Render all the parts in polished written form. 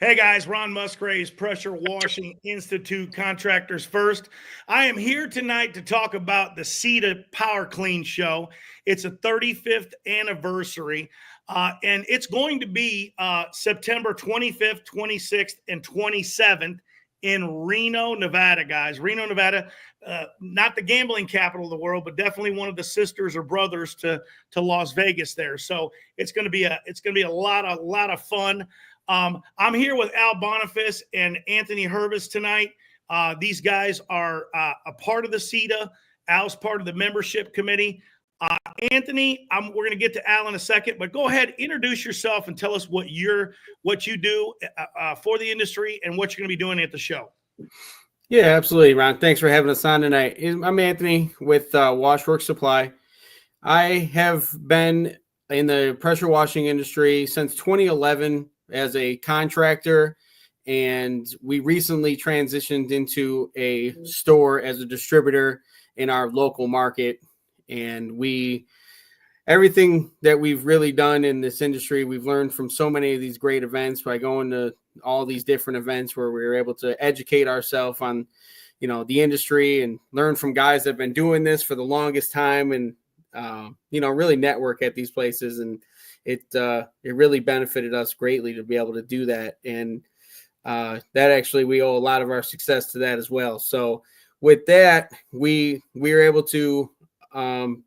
Hey guys, Ron Musgrave's Pressure Washing Institute Contractors First. I am here tonight to talk about the Ceta PowerClean Show. It's a 35th anniversary, and it's going to be September 25th, 26th, and 27th in Reno, Nevada, guys. Reno, Nevada, not the gambling capital of the world, but definitely one of the sisters or brothers to Las Vegas there. So it's going to be a lot of fun. I'm here with Al Boniface and Anthony Hervis tonight. These guys are a part of the Ceta. Al's part of the membership committee. Anthony, we're going to get to Al in a second, but go ahead, introduce yourself and tell us what you do for the industry and what you're going to be doing at the show. Yeah, absolutely, Ron. Thanks for having us on tonight. I'm Anthony with Washworks Supply. I have been in the pressure washing industry since 2011 as a contractor, and we recently transitioned into a store as a distributor in our local market. And everything that we've really done in this industry, we've learned from so many of these great events by going to all these different events where we were able to educate ourselves on, the industry and learn from guys that have been doing this for the longest time and, really network at these places. And it really benefited us greatly to be able to do that. And that actually, we owe a lot of our success to that as well. So with that, we were able to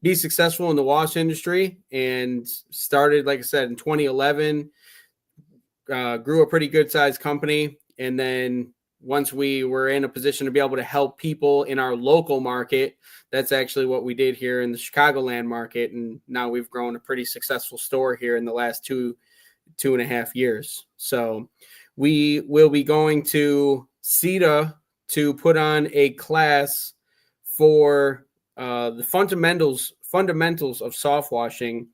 be successful in the wash industry and started, like I said, in 2011, grew a pretty good sized company. And then once we were in a position to be able to help people in our local market, that's actually what we did here in the Chicagoland market. And now we've grown a pretty successful store here in the last two and a half years. So we will be going to Ceta to put on a class for the fundamentals of soft washing,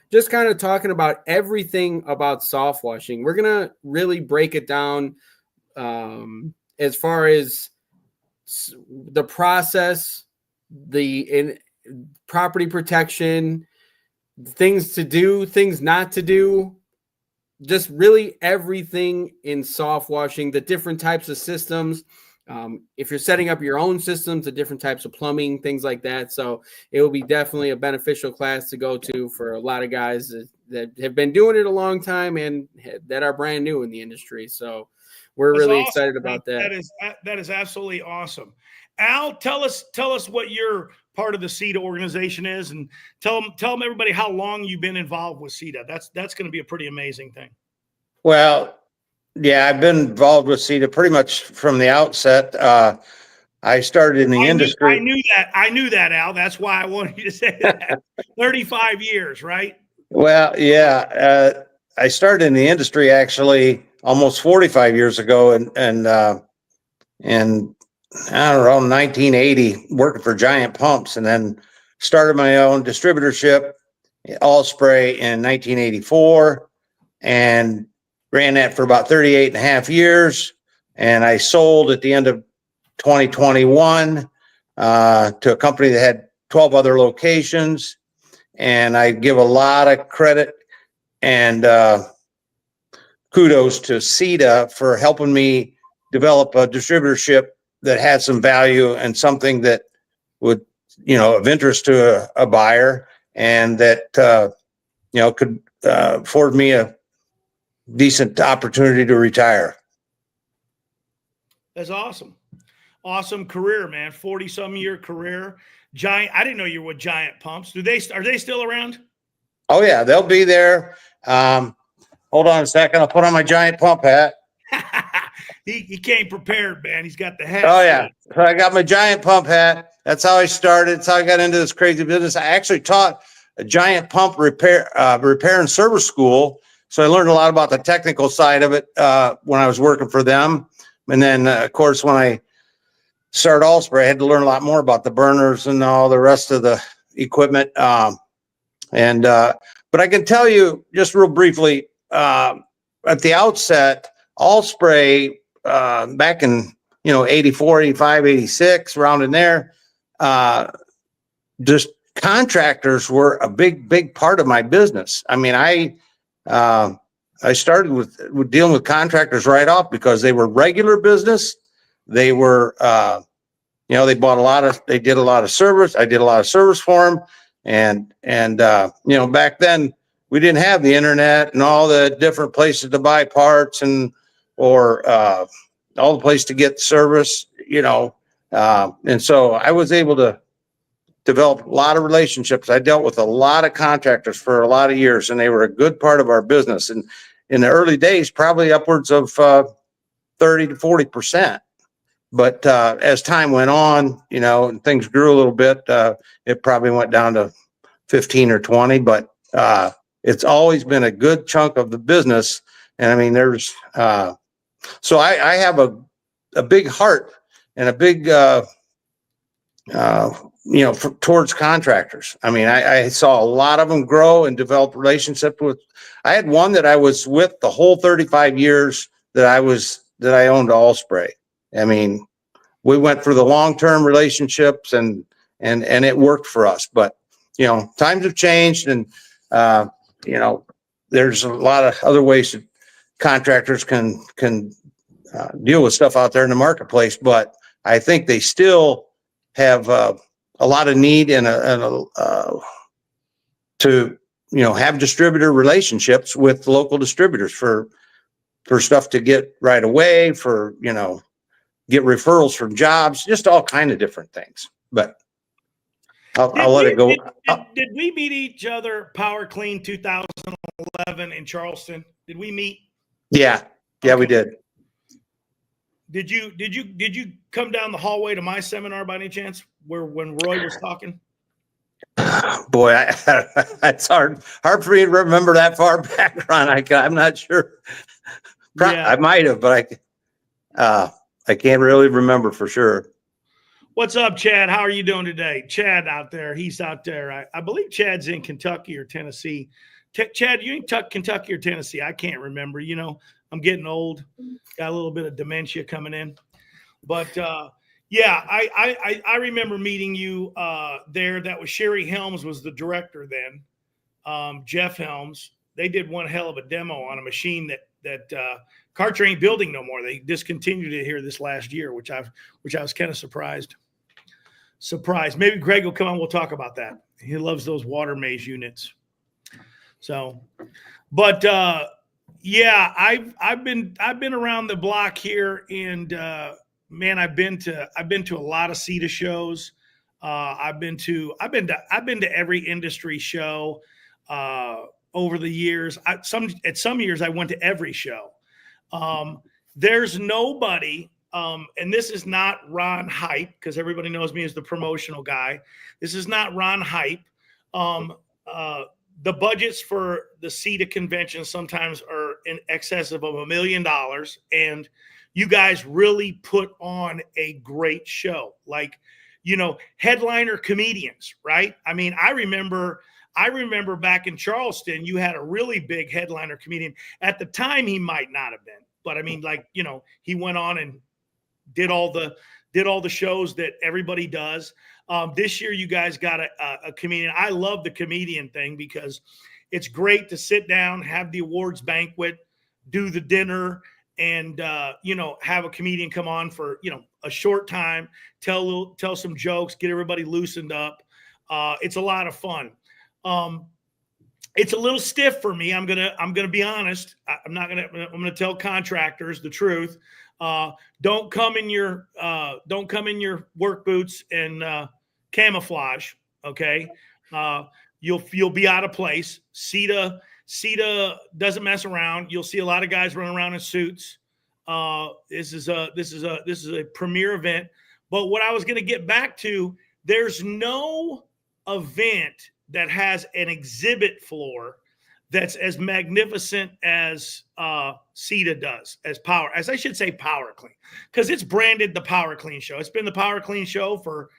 just kind of talking about everything about soft washing. We're going to really break it down as far as the process, the property protection, things to do, things not to do, just really everything in soft washing, the different types of systems. If you're setting up your own systems, the different types of plumbing, things like that. So it will be definitely a beneficial class to go to for a lot of guys that have been doing it a long time and that are brand new in the industry. So we're really excited about that. That is absolutely awesome. Al, tell us what your part of the Ceta organization is, and tell them everybody how long you've been involved with Ceta. That's going to be a pretty amazing thing. Well, yeah, I've been involved with Ceta pretty much from the outset. I started in the industry. I knew that, Al. That's why I wanted you to say that. 35 years, right? Well, yeah. I started in the industry actually almost 45 years ago, and I don't know, 1980, working for Giant Pumps, and then started my own distributorship, All Spray, in 1984, and ran that for about 38 and a half years. And I sold at the end of 2021 to a company that had 12 other locations. And I give a lot of credit and kudos to Ceta for helping me develop a distributorship that had some value and something that would, of interest to a buyer, and that, could afford me a decent opportunity to retire. That's awesome. Awesome career, man. 40-some year career. Giant. I didn't know you were with Giant Pumps. Are they still around? Oh yeah, they'll be there. Hold on a second. I'll put on my Giant Pump hat. He came prepared, man. He's got the hat. Oh yeah. So I got my Giant Pump hat. That's how I started. That's how I got into this crazy business. I actually taught a Giant Pump repair and service school. So I learned a lot about the technical side of it when I was working for them. And then, of course, when I started All Spray, I had to learn a lot more about the burners and all the rest of the equipment. But I can tell you just real briefly, at the outset, All Spray back in 84, 85, 86, around in there, just contractors were a big part of my business. I mean, I started with dealing with contractors right off because they were regular business. They were, they did a lot of service. I did a lot of service for them. And back then we didn't have the internet and all the different places to buy parts or all the places to get service, and so I was able to develop a lot of relationships. I dealt with a lot of contractors for a lot of years, and they were a good part of our business. And in the early days, probably upwards of 30 to 40%. But as time went on, and things grew a little bit, it probably went down to 15 or 20. But it's always been a good chunk of the business. And I mean, so I have a big heart and a big, towards contractors. I mean, I saw a lot of them grow and develop relationships with. I had one that I was with the whole 35 years that I owned Allspray. I mean, we went for the long-term relationships and it worked for us. But times have changed, and there's a lot of other ways that contractors can deal with stuff out there in the marketplace. But I think they still have a lot of need to have distributor relationships with local distributors for stuff to get right away, for get referrals from jobs, just all kind of different things. But I'll let it go. Did we meet each other PowerClean 2011 in Charleston? Did we meet? Yeah, Okay. We did. Did you come down the hallway to my seminar by any chance, when Roy was talking? Boy, it's hard for me to remember that far back, Ron. I'm not sure. Yeah. I might have, but I can't really remember for sure. What's up, Chad? How are you doing today? Chad out there. He's out there. I believe Chad's in Kentucky or Tennessee. Chad, you in Kentucky or Tennessee? I can't remember. I'm getting old. Got a little bit of dementia coming in. But yeah, I remember meeting you there. That was Sherry Helms was the director then. Jeff Helms. They did one hell of a demo on a machine that Karcher ain't building no more. They discontinued it here this last year, which I was kind of surprised. Maybe Greg will come on. We'll talk about that. He loves those water maze units. So, but yeah, I've been around the block here, and man, I've been to a lot of Ceta shows. I've been to every industry show over the years. At some years I went to every show. There's nobody, and this is not Ron Hype, because everybody knows me as the promotional guy. This is not Ron Hype. The budgets for the Ceta convention sometimes are in excess of $1 million, and you guys really put on a great show. Like, headliner comedians, right? I mean, I remember back in Charleston, you had a really big headliner comedian. At the time, he might not have been, but I mean, like, he went on and did all the shows that everybody does. This year, you guys got a comedian. I love the comedian thing because it's great to sit down, have the awards banquet, do the dinner, and have a comedian come on for a short time, tell some jokes, get everybody loosened up. It's a lot of fun. It's a little stiff for me. I'm gonna be honest. I'm gonna tell contractors the truth. Don't come in your work boots and camouflage. Okay. You'll be out of place. Ceta doesn't mess around. You'll see a lot of guys running around in suits. This is a premier event. But what I was going to get back to, there's no event that has an exhibit floor that's as magnificent as Ceta does, as I should say PowerClean, because it's branded the PowerClean Show. It's been the PowerClean Show for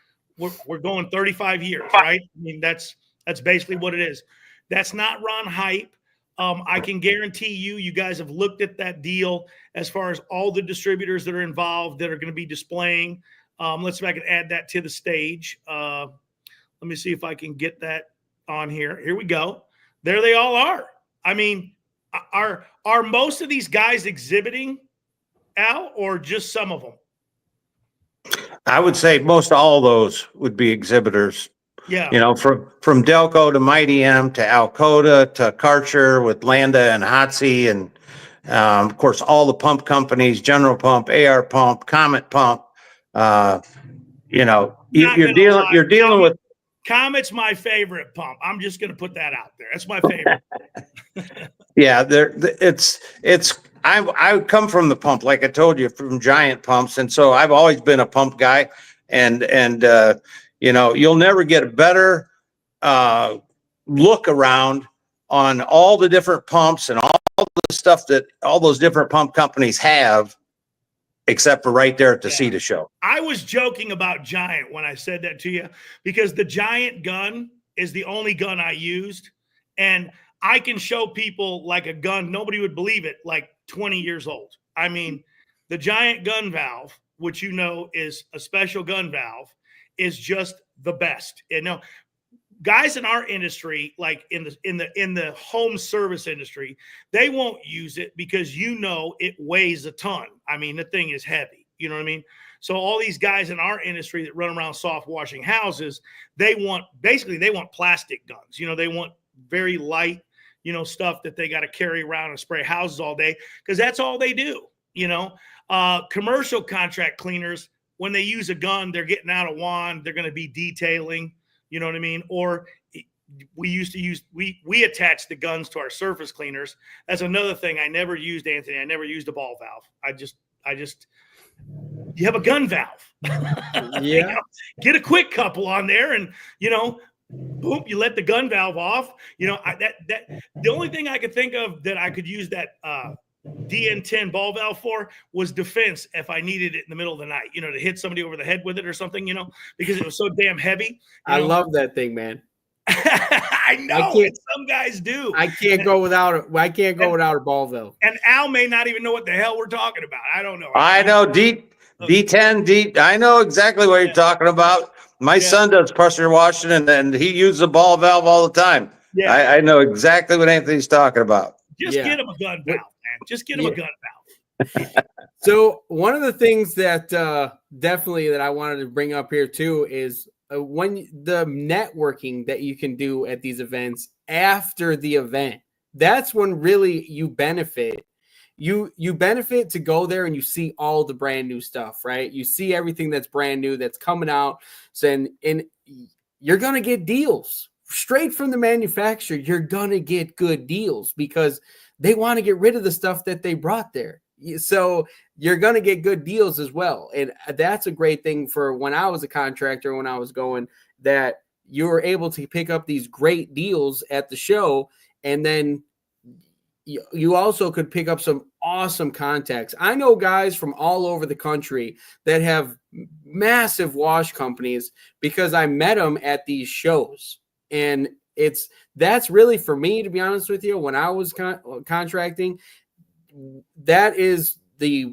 we're going 35 years, right? I mean, that's basically what it is. That's not Ron Hype. I can guarantee you guys have looked at that deal as far as all the distributors that are involved that are going to be displaying. Let's see if I can add that to the stage. Let me see if I can get that on here. Here we go. There they all are. I mean, Are most of these guys exhibiting, Al, or just some of them? I would say most all those would be exhibitors. Yeah. You know, from Delco to Mighty M to Alcoda to Karcher with Landa and Hotsy, and of course all the pump companies, General Pump, AR Pump, Comet Pump. You know, you're dealing with. Comet's my favorite pump. I'm just going to put that out there. That's my favorite. Yeah, I come from the pump, like I told you, from Giant Pumps, and so I've always been a pump guy, and you know, you'll never get a better look around on all the different pumps and all the stuff that all those different pump companies have, except for right there at the Ceta show. I was joking about Giant when I said that to you, because the Giant gun is the only gun I used, and I can show people like a gun, nobody would believe it, like 20 years old. I mean, the Giant gun valve, which you know is a special gun valve, is just the best. You know, guys in our industry, like in the home service industry, they won't use it because, you know, it weighs a ton. I mean, the thing is heavy. You know what I mean? So all these guys in our industry that run around soft washing houses, they want plastic guns. You know, they want very light, you know, stuff that they got to carry around and spray houses all day, because that's all they do. You know, commercial contract cleaners, when they use a gun, they're getting out a wand, they're going to be detailing, you know what I mean? Or we used to use, we attach the guns to our surface cleaners. That's another thing I never used, Anthony. I never used a ball valve. I just, you have a gun valve. Yeah. You know, get a quick couple on there and, you know, boom, you let the gun valve off. You know, the only thing I could think of that I could use that DN10 ball valve for was defense, if I needed it in the middle of the night, you know, to hit somebody over the head with it or something, you know, because it was so damn heavy. I love that thing, man. I know, and some guys do. I can't go without it. I can't go without a ball valve. And Al may not even know what the hell we're talking about. I don't know. I know D10. I know exactly what you're talking about. My son does pressure washing, and he uses a ball valve all the time. Yeah, I know exactly what Anthony's talking about. Just get him a gun valve, man. Just get him a gun valve. So one of the things that definitely that I wanted to bring up here too is when the networking that you can do at these events after the event. That's when really you benefit. You benefit to go there and you see all the brand new stuff, right? You see everything that's brand new that's coming out. So, and you're going to get deals straight from the manufacturer. You're going to get good deals because they want to get rid of the stuff that they brought there. So you're going to get good deals as well. And that's a great thing for when I was a contractor, when I was going, that you were able to pick up these great deals at the show. And then you also could pick up some awesome contacts. I know guys from all over the country that have massive wash companies because I met them at these shows. And that's really, for me, to be honest with you, when I was contracting, that is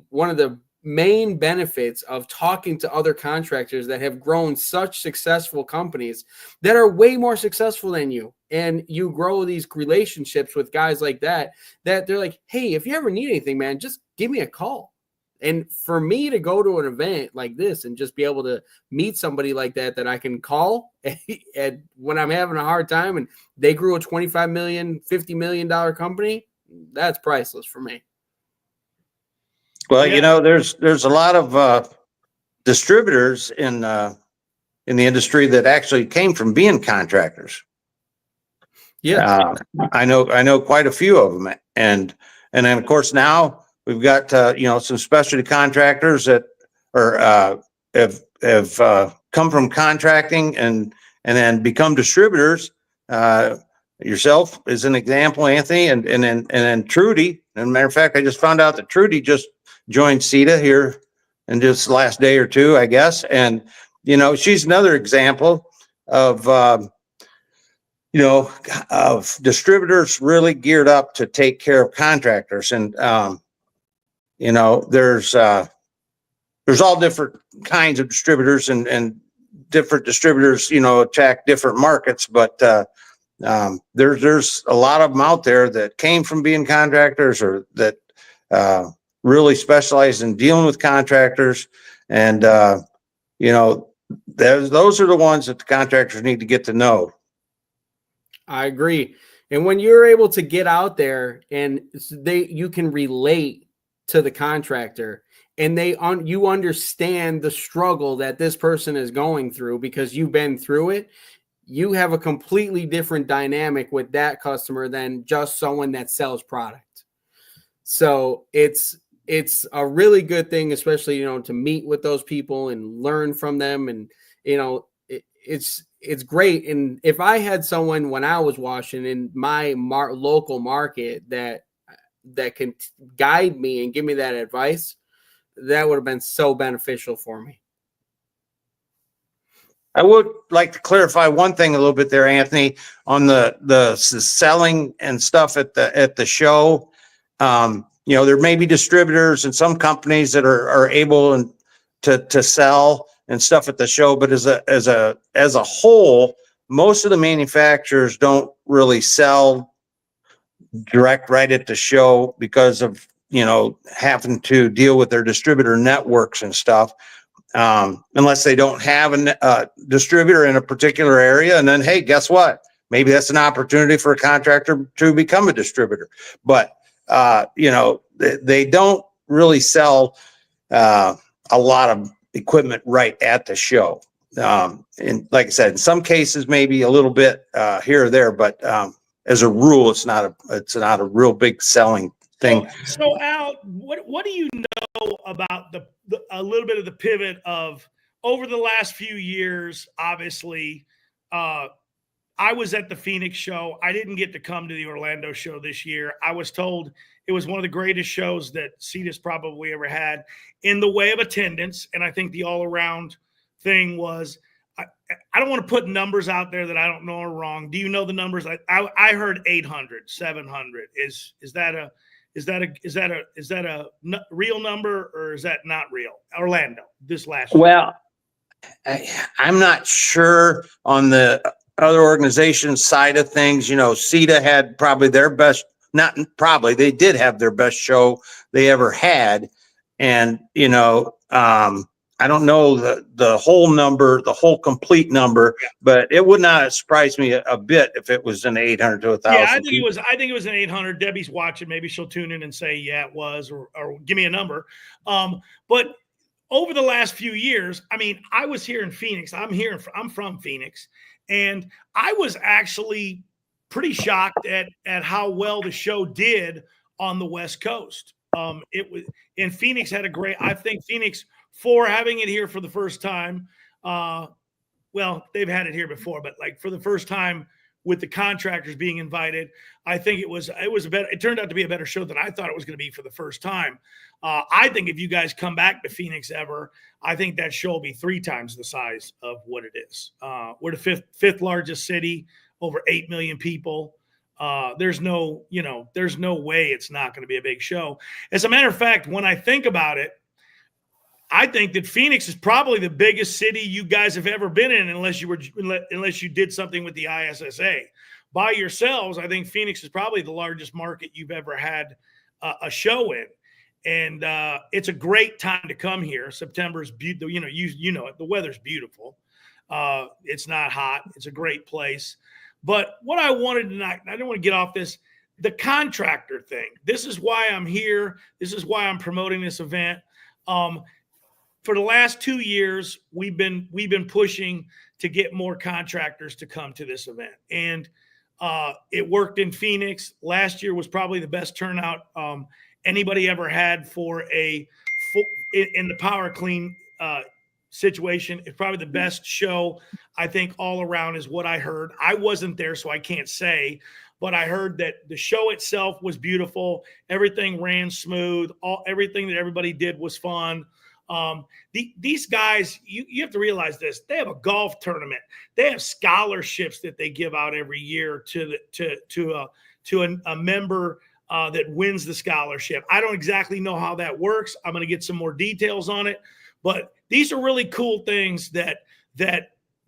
one of the main benefits of talking to other contractors that have grown such successful companies that are way more successful than you. And you grow these relationships with guys like that they're like, hey, if you ever need anything, man, just give me a call. And for me to go to an event like this and just be able to meet somebody like that I can call and when I'm having a hard time and they grew a $25 million, $50 million company, that's priceless for me. Well, you know, there's a lot of distributors in the industry that actually came from being contractors. Yeah, I know quite a few of them, and then of course now we've got some specialty contractors that have come from contracting and then become distributors. Yourself is an example, Anthony, and then Trudy. As a matter of fact, I just found out that Trudy just joined Ceta here in just the last day or two, I guess. And, you know, she's another example of, of distributors really geared up to take care of contractors. And, there's all different kinds of distributors and different distributors, attack different markets. But, There's a lot of them out there that came from being contractors or that really specialize in dealing with contractors. And, those are the ones that the contractors need to get to know. I agree. And when you're able to get out there and you can relate to the contractor and you understand the struggle that this person is going through because you've been through it, you have a completely different dynamic with that customer than just someone that sells product. So it's a really good thing, especially, to meet with those people and learn from them. And, it's great. And if I had someone when I was washing in my local market that can guide me and give me that advice, that would have been so beneficial for me. I would like to clarify one thing a little bit there, Anthony, on the selling and stuff at the show. There may be distributors and some companies that are able to sell and stuff at the show, but as a whole, most of the manufacturers don't really sell direct right at the show because of having to deal with their distributor networks and stuff. Unless they don't have a distributor in a particular area. And then, hey, guess what? Maybe that's an opportunity for a contractor to become a distributor. But, they don't really sell a lot of equipment right at the show. And like I said, in some cases, maybe a little bit here or there, but as a rule, it's not a real big selling thing. So Al, what do you know about a little bit of the pivot of over the last few years? Obviously, I was at the Phoenix show. I didn't get to come to the Orlando show this year. I was told it was one of the greatest shows that Ceta's probably ever had in the way of attendance. And I think the all-around thing was, I don't want to put numbers out there that I don't know are wrong. Do you know the numbers? I heard 800, 700. Is that a real number, or is that not real? Orlando this last year. Well, I'm not sure on the other organization's side of things. Ceta had probably their best, they did have their best show they ever had. And, I don't know the whole number, the whole complete number, but it would not surprise me a bit if it was an 800 to 1,000. Yeah, I think it was an 800. Debbie's watching. Maybe she'll tune in and say, yeah, it was, or give me a number. But over the last few years, I was here in Phoenix. I'm from Phoenix, and I was actually pretty shocked at how well the show did on the West Coast. Phoenix had I think Phoenix, for having it here for the first time, they've had it here before, but like for the first time with the contractors being invited, I think it turned out to be a better show than I thought it was going to be for the first time. I think if you guys come back to Phoenix ever, I think that show will be 3 times the size of what it is. We're the fifth largest city, over 8 million people. There's no way it's not going to be a big show. As a matter of fact, when I think about it, I think that Phoenix is probably the biggest city you guys have ever been in, unless you did something with the ISSA. By yourselves, I think Phoenix is probably the largest market you've ever had a show in. And it's a great time to come here. September is beautiful. You know it. The weather's beautiful. It's not hot. It's a great place. But what I wanted tonight, I don't want to get off this, the contractor thing. This is why I'm here. This is why I'm promoting this event. For the last 2 years, we've been pushing to get more contractors to come to this event, and it worked in Phoenix. Last year was probably the best turnout anybody ever had in the PowerClean situation. It's probably the best show, I think, all around, is what I heard. I wasn't there, so I can't say, but I heard that the show itself was beautiful. Everything ran smooth. Everything that everybody did was fun. These guys, you have to realize this. They have a golf tournament. They have scholarships that they give out every year to a member that wins the scholarship. I don't exactly know how that works. I'm going to get some more details on it, but these are really cool things that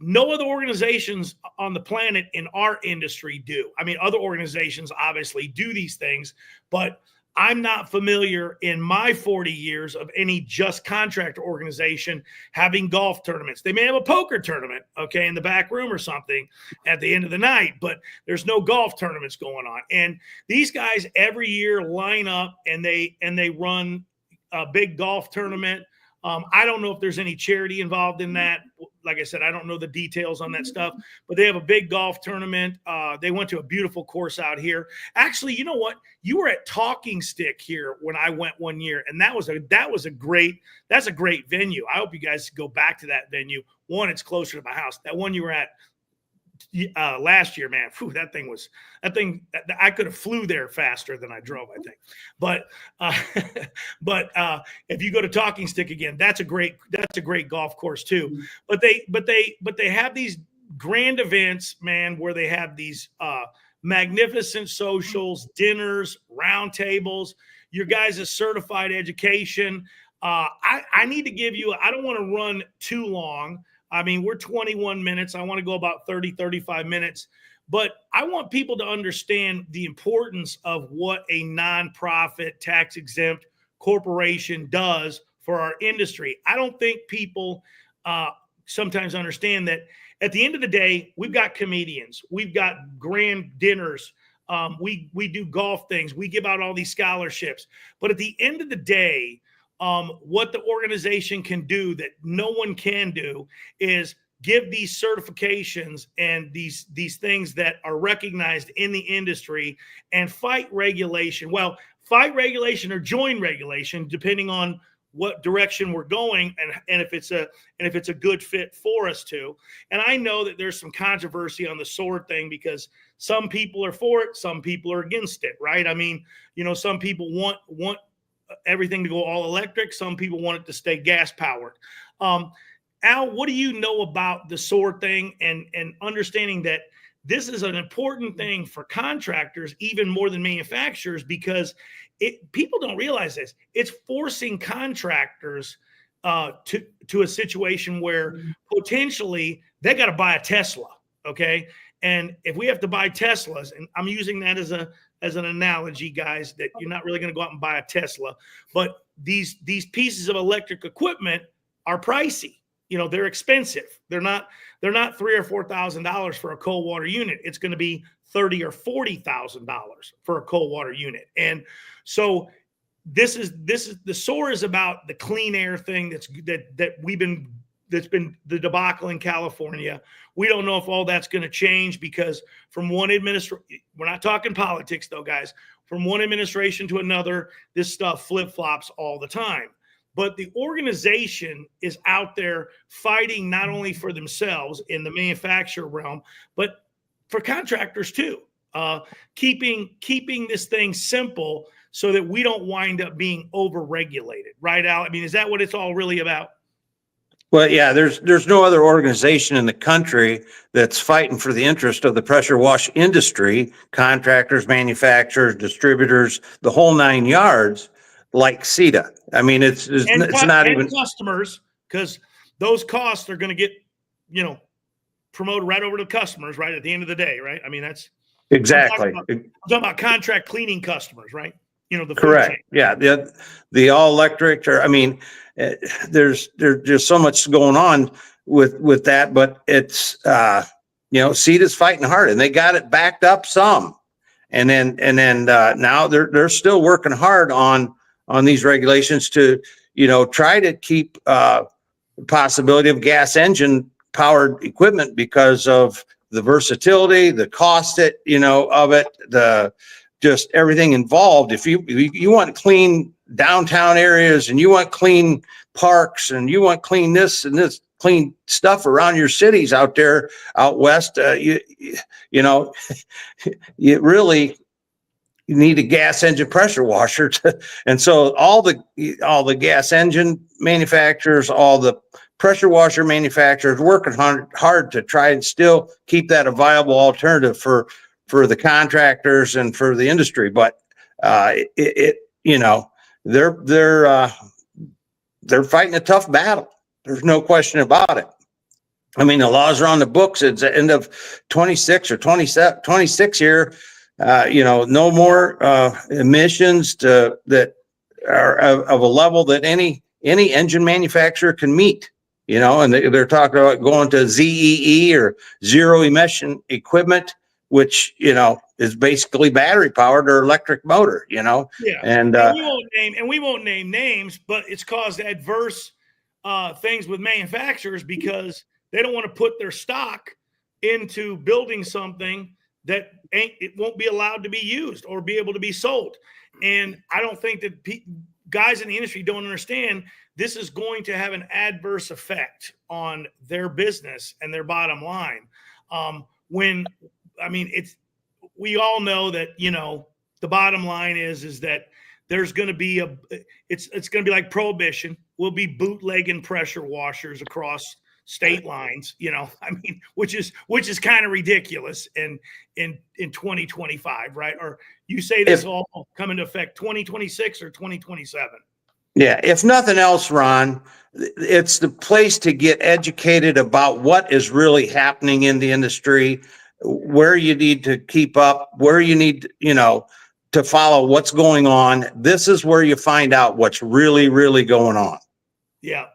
no other organizations on the planet in our industry do. I mean, other organizations obviously do these things, but I'm not familiar in my 40 years of any just contractor organization having golf tournaments. They may have a poker tournament, okay, in the back room or something at the end of the night, but there's no golf tournaments going on. And these guys every year line up and they run a big golf tournament. I don't know if there's any charity involved in that. Like I said, I don't know the details on that stuff, but they have a big golf tournament. They went to a beautiful course out here. Actually, you know what? You were at Talking Stick here when I went one year, and that's a great venue. I hope you guys go back to that venue. One, it's closer to my house. That one you were at last year, man, I could have flew there faster than I drove, I think. But if you go to Talking Stick again, that's a great golf course too. But they have these grand events, man, where they have these magnificent socials, dinners, round tables, your guys' certified education. I need to give you, I don't want to run too long. I mean, we're 21 minutes. I want to go about 30, 35 minutes. But I want people to understand the importance of what a nonprofit, tax-exempt corporation does for our industry. I don't think people sometimes understand that at the end of the day, we've got comedians. We've got grand dinners. We do golf things. We give out all these scholarships. But at the end of the day, what the organization can do that no one can do is give these certifications and these things that are recognized in the industry and fight regulation. Well, fight regulation or join regulation, depending on what direction we're going and if it's a good fit for us to. And I know that there's some controversy on the sword thing because some people are for it, some people are against it, right? I mean, you know, some people want everything to go all electric. Some people want it to stay gas powered. Al, what do you know about the sword thing and understanding that this is an important thing for contractors, even more than manufacturers, because people don't realize this. It's forcing contractors to a situation where potentially they got to buy a Tesla. Okay. And if we have to buy Teslas, and I'm using that as an analogy, guys, that you're not really going to go out and buy a Tesla, but these pieces of electric equipment are pricey. You know, they're expensive. They're not $3,000 or $4,000 for a cold water unit. It's going to be $30,000 or $40,000 for a cold water unit. And so this is the SOAR is about the clean air thing that's been the debacle in California. We don't know if all that's going to change because from one administration, we're not talking politics though, guys, from one administration to another, this stuff flip-flops all the time. But the organization is out there fighting not only for themselves in the manufacturer realm, but for contractors too, keeping this thing simple so that we don't wind up being over-regulated, right, Al? I mean, is that what it's all really about? Well, yeah, there's no other organization in the country that's fighting for the interest of the pressure wash industry, contractors, manufacturers, distributors, the whole 9 yards, like Ceta. I mean, it's not even customers, because those costs are going to get, you know, promoted right over to customers, right, at the end of the day, right? I mean, that's exactly. I'm talking about contract cleaning customers, right? You know, the correct. Yeah, the all electric, or I mean, there's so much going on with that, but it's you know, Ceta's fighting hard and they got it backed up some, and then now they're still working hard on these regulations to, you know, try to keep possibility of gas engine powered equipment because of the versatility, the cost of it, the just everything involved. If you want clean downtown areas and you want clean parks and you want clean this and this clean stuff around your cities out there out west, you know, you really need a gas engine pressure washer and so all the gas engine manufacturers, all the pressure washer manufacturers working hard to try and still keep that a viable alternative for the contractors and for the industry. But you know, they're fighting a tough battle. There's no question about it. I mean, the laws are on the books. It's the end of 26 or 27, 26 year. No more emissions that are of a level that any engine manufacturer can meet. And they're talking about going to ZEE or zero emission equipment, which is basically battery powered or electric motor. Yeah, and we won't name names, but it's caused adverse things with manufacturers because they don't want to put their stock into building something that it won't be allowed to be used or be able to be sold. And I don't think that guys in the industry don't understand this is going to have an adverse effect on their business and their bottom line. We all know that, the bottom line is that there's going to be it's going to be like prohibition. We'll be bootlegging pressure washers across state lines, which is kind of ridiculous in 2025, right? Or you say this all come into effect 2026 or 2027? Yeah, if nothing else, Ron, it's the place to get educated about what is really happening in the industry, where you need to keep up, where you need, to follow what's going on. This is where you find out what's really, really going on. Yeah.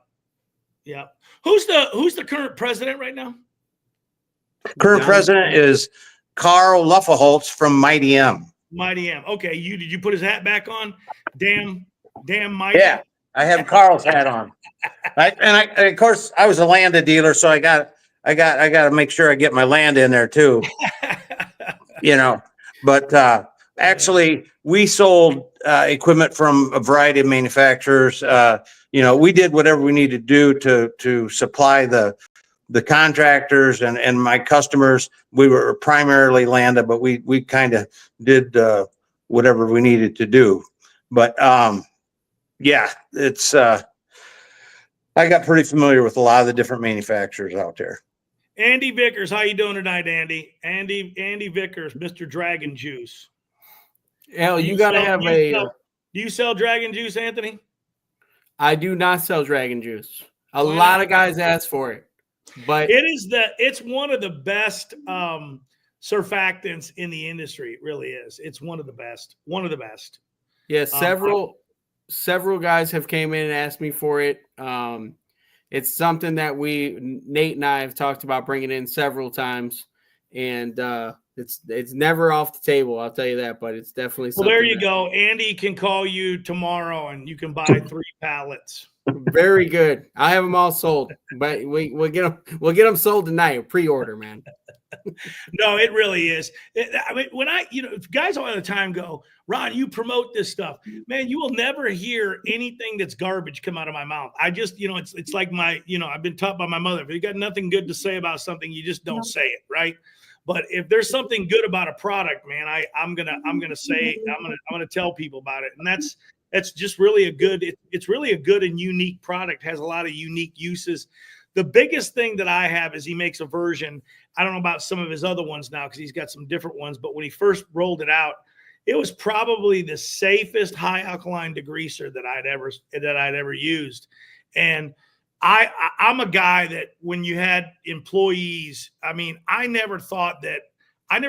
Yeah. Who's the current president right now? Current president is Carl Luffelholtz from Mighty M. Mighty M. Okay. Did you put his hat back on? Damn Mighty. Yeah. I have Carl's hat on. Of course I was a land dealer, so I got to make sure I get my land in there too. But actually we sold equipment from a variety of manufacturers. We did whatever we needed to do to supply the contractors and my customers. We were primarily Landa, but we kind of did whatever we needed to do. But yeah, it's I got pretty familiar with a lot of the different manufacturers out there. Andy Vickers, how you doing tonight, Andy? Andy Vickers, Mr. Dragon Juice. Hell, you gotta have a. Do you sell Dragon Juice, Anthony? I do not sell Dragon Juice. A lot of guys ask for it, but it's one of the best surfactants in the industry. It really is. It's one of the best. One of the best. Yeah, several guys have came in and asked me for it. It's something that Nate and I have talked about bringing in several times, and it's never off the table. I'll tell you that, but it's definitely something. Well, there you go. Andy can call you tomorrow, and you can buy 3 pallets. Very good. I have them all sold, but we'll get them sold tonight. Pre-order, man. No, it really is. When guys all the time go, Ron, you promote this stuff, man, you will never hear anything that's garbage come out of my mouth. I just, it's like I've been taught by my mother, if you got nothing good to say about something, you just don't say it, right? But if there's something good about a product, man, I'm gonna say, I'm gonna tell people about it, and that's just really a good. It's really a good and unique product. Has a lot of unique uses. The biggest thing that I have is he makes a version. I don't know about some of his other ones now because he's got some different ones. But when he first rolled it out, it was probably the safest high alkaline degreaser that I'd ever used. And I'm a guy that when you had employees, I never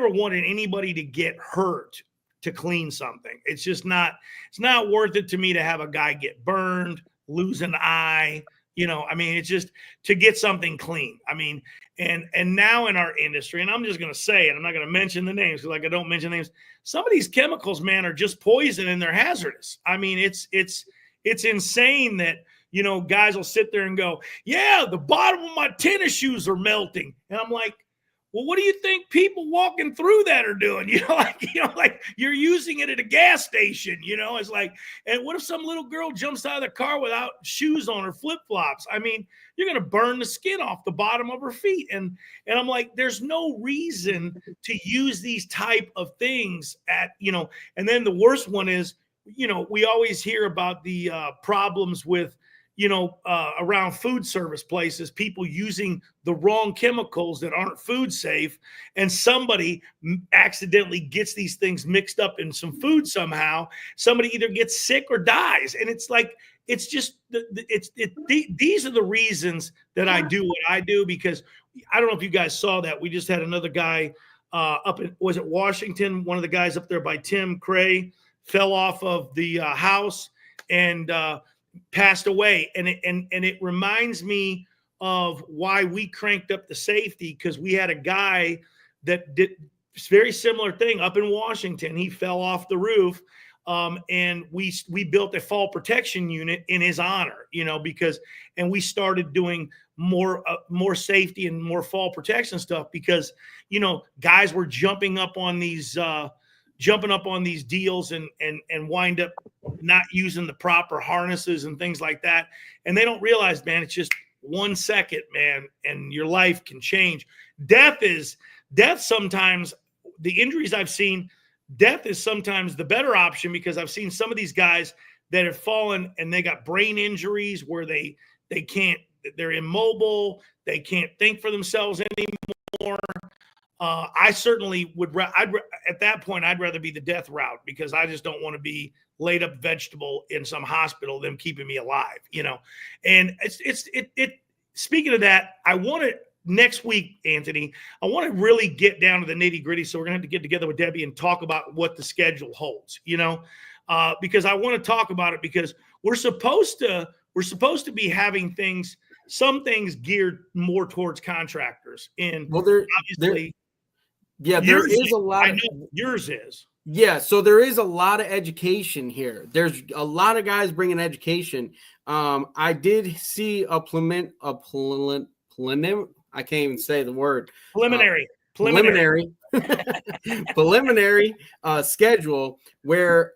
wanted anybody to get hurt to clean something. It's just not, it's not worth it to me to have a guy get burned, lose an eye, it's just to get something clean. And now in our industry, and I'm just going to say it, I'm not going to mention the names because I don't mention names. Some of these chemicals, man, are just poison and they're hazardous. It's insane that, guys will sit there and go, yeah, the bottom of my tennis shoes are melting. And I'm like, well, what do you think people walking through that are doing? Like you're using it at a gas station, it's like, and what if some little girl jumps out of the car without shoes on or flip-flops? You're going to burn the skin off the bottom of her feet. And I'm like, there's no reason to use these type of things and then the worst one is, we always hear about the problems with, around food service places, people using the wrong chemicals that aren't food safe, and somebody accidentally gets these things mixed up in some food somehow. Somebody either gets sick or dies. And it's like, it's just these are the reasons that I do what I do, because I don't know if you guys saw that we just had another guy up in, was it Washington? One of the guys up there by Tim Cray fell off of the house and passed away, and it reminds me of why we cranked up the safety, because we had a guy that did very similar thing up in Washington. He fell off the roof. And we built a fall protection unit in his honor, because, and we started doing more safety and more fall protection stuff, because, guys were jumping up on these deals and wind up not using the proper harnesses and things like that. And they don't realize, man, it's just 1 second, man, and your life can change. Death sometimes, the injuries I've seen, death is sometimes the better option, because I've seen some of these guys that have fallen and they got brain injuries where they can't, they're immobile. They can't think for themselves anymore. I certainly would, at that point, I'd rather be the death route, because I just don't want to be laid up vegetable in some hospital, them keeping me alive, and speaking of that, I want to, next week, Anthony, I want to really get down to the nitty gritty. So we're going to have to get together with Debbie and talk about what the schedule holds, because I want to talk about it, because we're supposed to be having some things geared more towards contractors. And obviously, there is a lot. I know yours is. Yeah, so there is a lot of education here. There's a lot of guys bringing education. I did see a I can't even say the word. Preliminary schedule where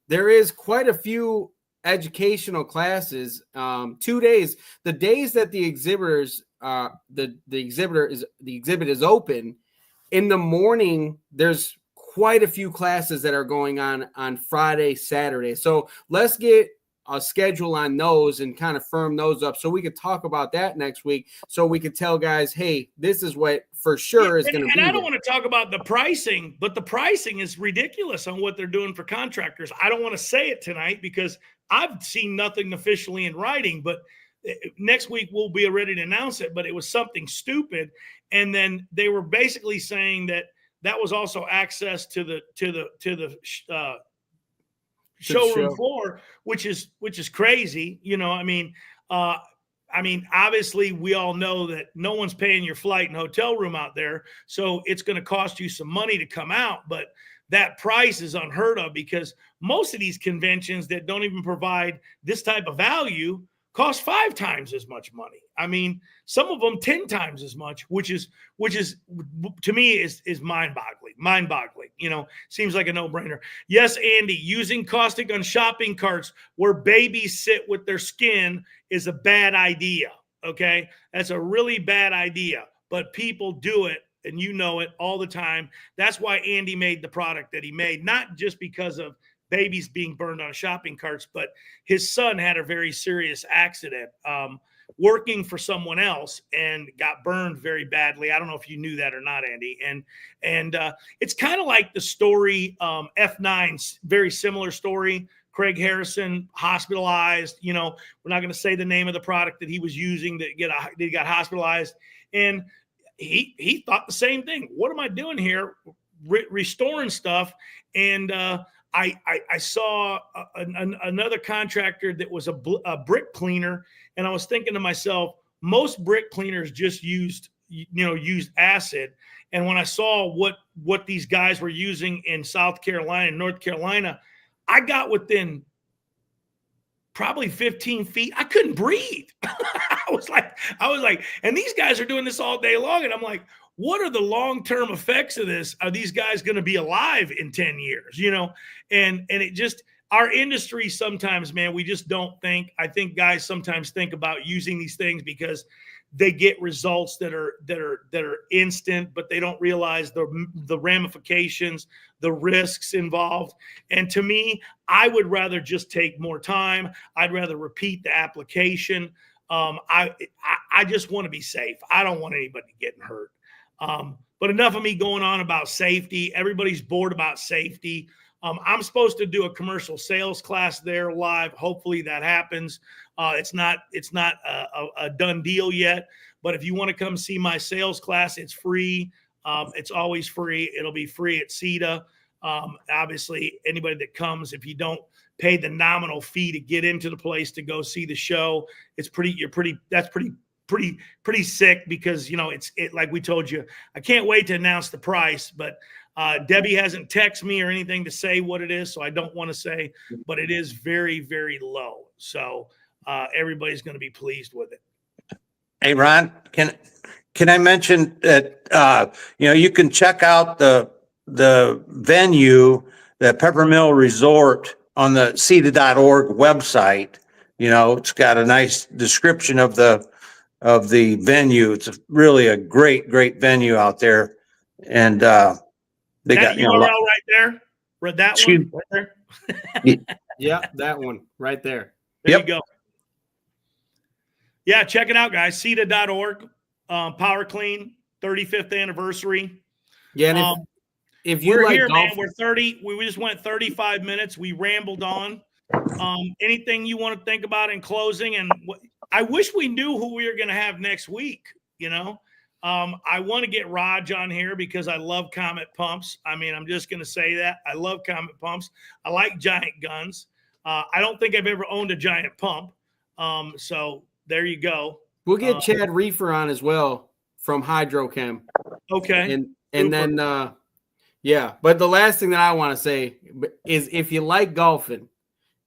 there is quite a few educational classes. 2 days. The days that the exhibit is open, in the morning, there's quite a few classes that are going on Friday, Saturday. So let's get a schedule on those and kind of firm those up, so we could talk about that next week, so we could tell guys, hey, this is what for sure is going to be. And I don't want to talk about the pricing, but the pricing is ridiculous on what they're doing for contractors. I don't want to say it tonight because I've seen nothing officially in writing, but next week we'll be ready to announce it. But it was something stupid, and then they were basically saying that was also access to the showroom floor, which is crazy. Obviously we all know that no one's paying your flight and hotel room out there. So it's going to cost you some money to come out, but that price is unheard of, because most of these conventions that don't even provide this type of value cost 5 times as much money. Some of them 10 times as much, which is to me is mind-boggling. Seems like a no-brainer. Yes, Andy, using caustic on shopping carts where babies sit with their skin is a bad idea. Okay, that's a really bad idea, but people do it, and it all the time. That's why Andy made the product that he made, not just because of babies being burned on shopping carts, but his son had a very serious accident working for someone else and got burned very badly. I don't know if you knew that or not, Andy. And it's kind of like the story F9's very similar story. Craig Harrison hospitalized. We're not going to say the name of the product that he was using that he got hospitalized, and he thought the same thing. What am I doing here? Restoring stuff. And I saw another contractor that was a brick cleaner, and I was thinking to myself, most brick cleaners just used acid. And when I saw what these guys were using in South Carolina and North Carolina, I got within probably 15 feet. I couldn't breathe. I was like, and these guys are doing this all day long, and I'm like, what are the long-term effects of this? Are these guys going to be alive in 10 years? And it just, our industry sometimes, man, we just don't think. I think guys sometimes think about using these things because they get results that are instant, but they don't realize the ramifications, the risks involved. And to me, I would rather just take more time. I'd rather repeat the application. I just want to be safe. I don't want anybody getting hurt. But enough of me going on about safety. Everybody's bored about safety. I'm supposed to do a commercial sales class there live. Hopefully that happens. It's not a done deal yet, but if you want to come see my sales class, it's free. It's always free. It'll be free at Ceta. Obviously, anybody that comes, if you don't pay the nominal fee to get into the place to go see the show, that's pretty sick, because it's like we told you. I can't wait to announce the price, but Debbie hasn't texted me or anything to say what it is, so I don't want to say, but it is very, very low. So everybody's going to be pleased with it. Hey, Ron, can I mention that, you can check out the venue, the Peppermill Resort, on the Ceta.org website. It's got a nice description of the venue. It's really a great venue out there. And they that got URL right there. Read that one right there. Yeah, that one right there. There you go. Yeah, check it out, guys. Ceta.org, PowerClean, 35th anniversary. Yeah, and if you we're like here, golf, man. We're 30. We just went 35 minutes. We rambled on. Anything you want to think about in closing? And I wish we knew who we were going to have next week. I want to get Raj on here because I love Comet pumps. I mean, I'm just going to say that. I love Comet pumps. I like giant guns. I don't think I've ever owned a giant pump. So there you go. We'll get Chad Reefer on as well from Hydrochem. Okay. And then, yeah. But the last thing that I want to say is, if you like golfing,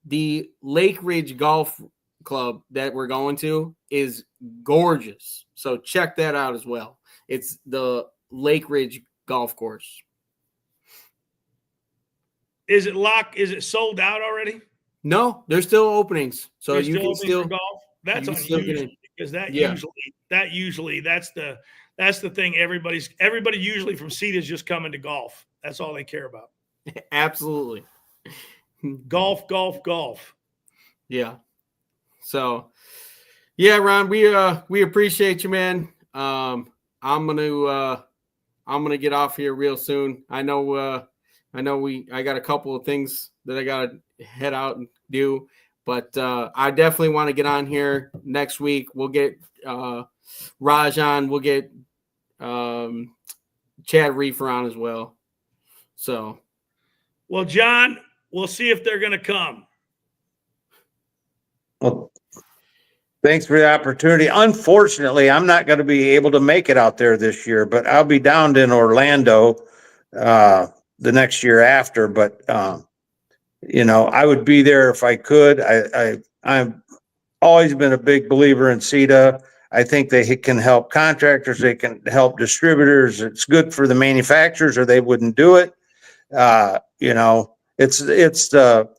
the Lake Ridge Golf Club that we're going to is gorgeous. So check that out as well. It's the Lake Ridge Golf Course. Is it locked? Is it sold out already? No, there's still openings. So There's you can still golf. That's unusual, because that's the thing. Everybody usually from Ceta is just coming to golf. That's all they care about. Absolutely. Golf. Yeah. So, yeah, Ron, we appreciate you, man. I'm gonna get off here real soon. I know I got a couple of things that I gotta head out and do, but I definitely want to get on here next week. We'll get Raj on. We'll get Chad Reefer on as well. So, well, John, we'll see if they're going to come. Well, thanks for the opportunity. Unfortunately, I'm not going to be able to make it out there this year, but I'll be down in Orlando the next year after. But I would be there if I could. I've always been a big believer in Ceta. I think they can help contractors. They can help distributors. It's good for the manufacturers, or they wouldn't do it. It's the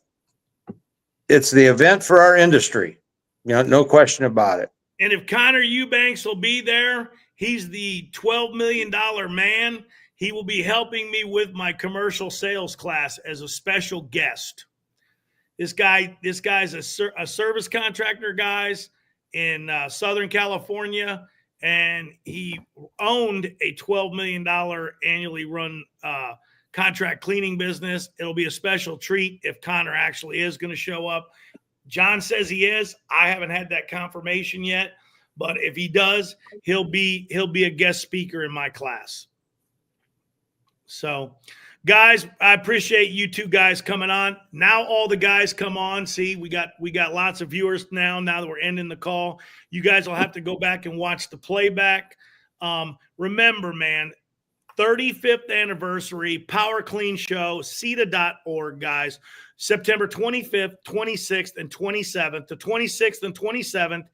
event for our industry. No question about it. And if Connor Eubanks will be there, he's the $12 million man. He will be helping me with my commercial sales class as a special guest. This guy's a service contractor, guys, in Southern California, and he owned a $12 million annually run contract cleaning business. It'll be a special treat if Connor actually is going to show up. John says he is. I haven't had that confirmation yet, but if he does, he'll be a guest speaker in my class. So, guys, I appreciate you two guys coming on. Now all the guys come on. See, we got lots of viewers now that we're ending the call. You guys will have to go back and watch the playback. Remember, man, 35th anniversary, PowerClean Show, Ceta.org, guys. September 25th, 26th, and 27th. The 26th and 27th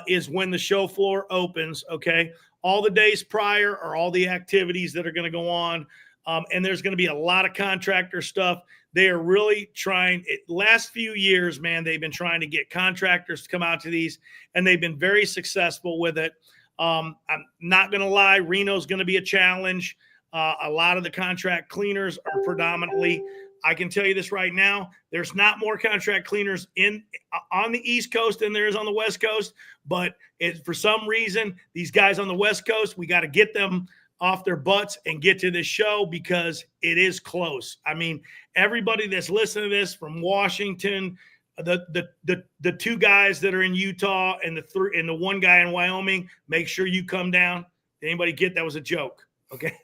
is when the show floor opens, okay? All the days prior are all the activities that are going to go on, and there's going to be a lot of contractor stuff. They are really trying – last few years, man, they've been trying to get contractors to come out to these, and they've been very successful with it. I'm not going to lie, Reno's going to be a challenge. A lot of the contract cleaners are predominantly – I can tell you this right now, there's not more contract cleaners on the East Coast than there is on the West Coast, but for some reason, these guys on the West Coast, we got to get them off their butts and get to this show because it is close. I mean, everybody that's listening to this from Washington, the two guys that are in Utah and the one guy in Wyoming, make sure you come down. Did anybody get that was a joke? Okay.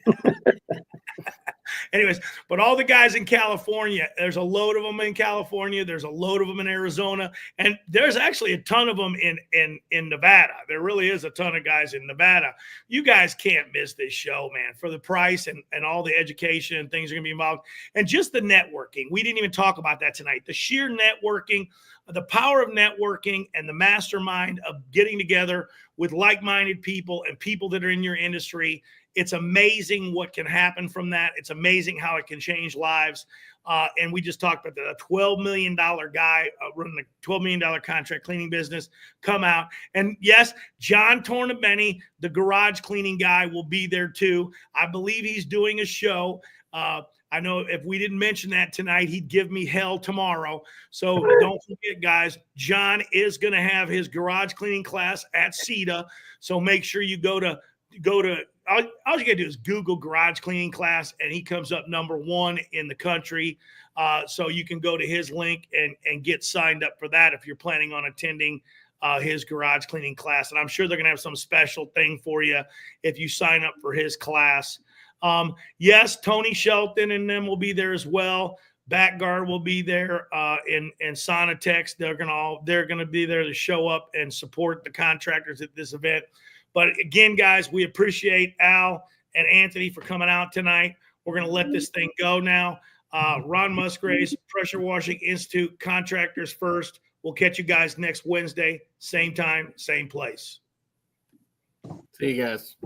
Anyways, but all the guys in California, there's a load of them in California. There's a load of them in Arizona. And there's actually a ton of them in Nevada. There really is a ton of guys in Nevada. You guys can't miss this show, man, for the price and all the education and things are going to be involved. And just the networking. We didn't even talk about that tonight. The sheer networking, the power of networking and the mastermind of getting together with like-minded people and people that are in your industry. It's amazing what can happen from that. It's amazing how it can change lives. And we just talked about the $12 million guy running a $12 million contract cleaning business come out. And yes, John Tornabene, the garage cleaning guy, will be there too. I believe he's doing a show. I know if we didn't mention that tonight, he'd give me hell tomorrow. So don't forget, guys, John is going to have his garage cleaning class at Ceta. So make sure you go to all you got to do is Google garage cleaning class, and he comes up #1 in the country. So you can go to his link and get signed up for that if you're planning on attending his garage cleaning class. And I'm sure they're going to have some special thing for you if you sign up for his class. Yes, Tony Shelton and them will be there as well. Backguard will be there, and Sonatex. They're going to be there to show up and support the contractors at this event. But again, guys, we appreciate Al and Anthony for coming out tonight. We're going to let this thing go now. Ron Musgraves, Pressure Washing Institute, Contractors First. We'll catch you guys next Wednesday, same time, same place. See you guys.